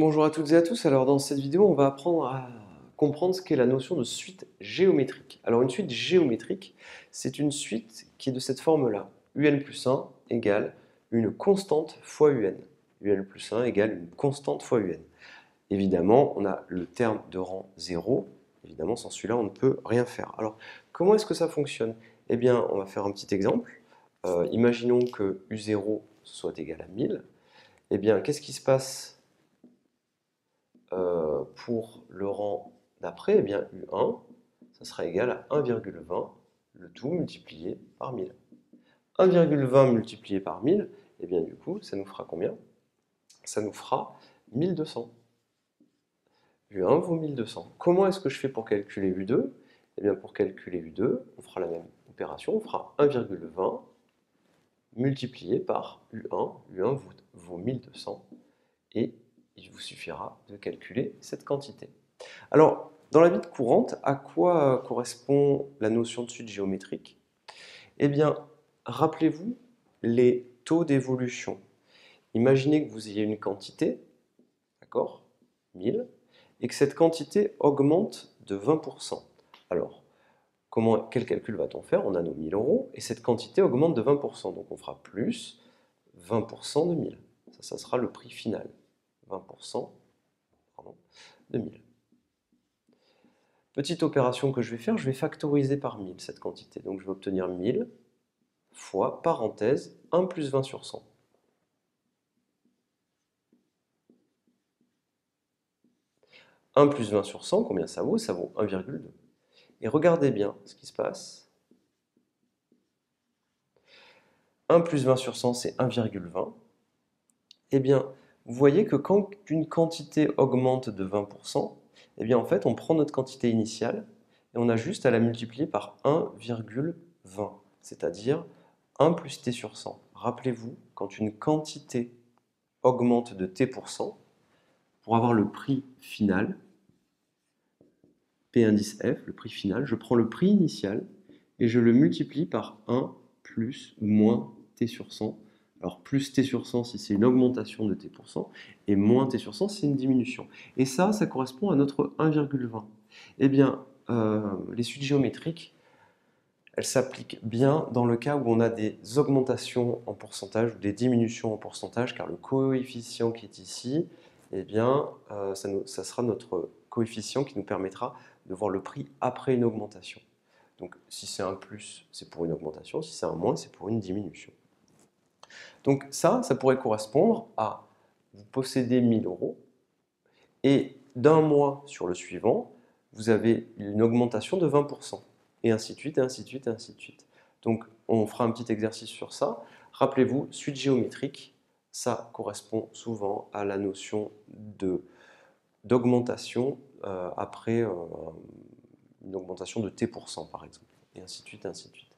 Bonjour à toutes et à tous. Alors dans cette vidéo, on va apprendre à comprendre ce qu'est la notion de suite géométrique. Alors une suite géométrique, c'est une suite qui est de cette forme-là. Un plus 1 égale une constante fois un. Un plus 1 égale une constante fois un. Évidemment, on a le terme de rang 0. Évidemment, sans celui-là, on ne peut rien faire. Alors, comment est-ce que ça fonctionne? Eh bien, on va faire un petit exemple. Imaginons que U0 soit égal à 1000. Eh bien, qu'est-ce qui se passe pour le rang d'après? Eh bien, U1, ça sera égal à 1,20, le tout multiplié par 1000. 1,20 multiplié par 1000, eh bien du coup, ça nous fera combien? Ça nous fera 1200. U1 vaut 1200. Comment est-ce que je fais pour calculer U2? Eh bien, pour calculer U2, on fera la même opération, on fera 1,20 multiplié par U1. U1 vaut 1200 et il vous suffira de calculer cette quantité. Alors, dans la vie courante, à quoi correspond la notion de suite géométrique? Eh bien, rappelez-vous les taux d'évolution. Imaginez que vous ayez une quantité, d'accord, 1000, et que cette quantité augmente de 20%. Alors, quel calcul va-t-on faire? On a nos 1000 euros, et cette quantité augmente de 20%, donc on fera plus 20% de 1000. Ça sera le prix final. 20% de 1000. Petite opération que je vais faire, je vais factoriser par 1000 cette quantité. Donc je vais obtenir 1000 fois, parenthèse, 1 plus 20 sur 100. 1 plus 20 sur 100, combien ça vaut? Ça vaut 1,2. Et regardez bien ce qui se passe. 1 plus 20 sur 100, c'est 1,20. Eh bien, vous voyez que quand une quantité augmente de 20%, eh bien en fait, on prend notre quantité initiale et on a juste à la multiplier par 1,20, c'est-à-dire 1 plus t sur 100. Rappelez-vous, quand une quantité augmente de t%, pour avoir le prix final, P indice F, le prix final, je prends le prix initial et je le multiplie par 1 plus ou moins t sur 100. Alors plus t sur 100 si c'est une augmentation de t%, et moins t sur 100 si c'est une diminution. Et ça correspond à notre 1,20. Eh bien, les suites géométriques, elles s'appliquent bien dans le cas où on a des augmentations en pourcentage ou des diminutions en pourcentage, car le coefficient qui est ici, eh bien, ça sera notre coefficient qui nous permettra de voir le prix après une augmentation. Donc si c'est un plus, c'est pour une augmentation, si c'est un moins, c'est pour une diminution. Donc ça pourrait correspondre à vous possédez 1000 euros et d'un mois sur le suivant, vous avez une augmentation de 20%, et ainsi de suite, et ainsi de suite, et ainsi de suite. Donc on fera un petit exercice sur ça. Rappelez-vous, suite géométrique, ça correspond souvent à la notion d'augmentation après une augmentation de t%, par exemple, et ainsi de suite, et ainsi de suite.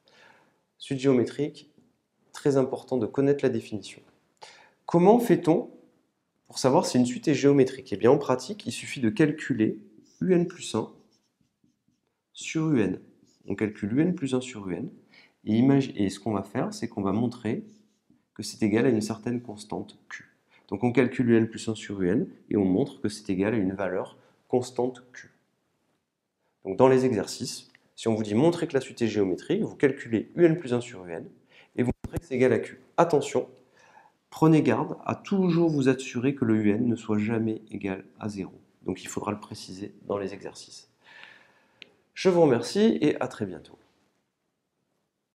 Suite géométrique, très important de connaître la définition. Comment fait-on pour savoir si une suite est géométrique? Eh bien, en pratique, il suffit de calculer un plus 1 sur un. On calcule un plus 1 sur un, et ce qu'on va faire, c'est qu'on va montrer que c'est égal à une certaine constante Q. Donc on calcule un plus 1 sur un, et on montre que c'est égal à une valeur constante Q. Donc dans les exercices, si on vous dit montrer que la suite est géométrique, vous calculez un plus 1 sur un, et vous montrez que c'est égal à Q. Attention, prenez garde à toujours vous assurer que le un ne soit jamais égal à 0. Donc il faudra le préciser dans les exercices. Je vous remercie et à très bientôt.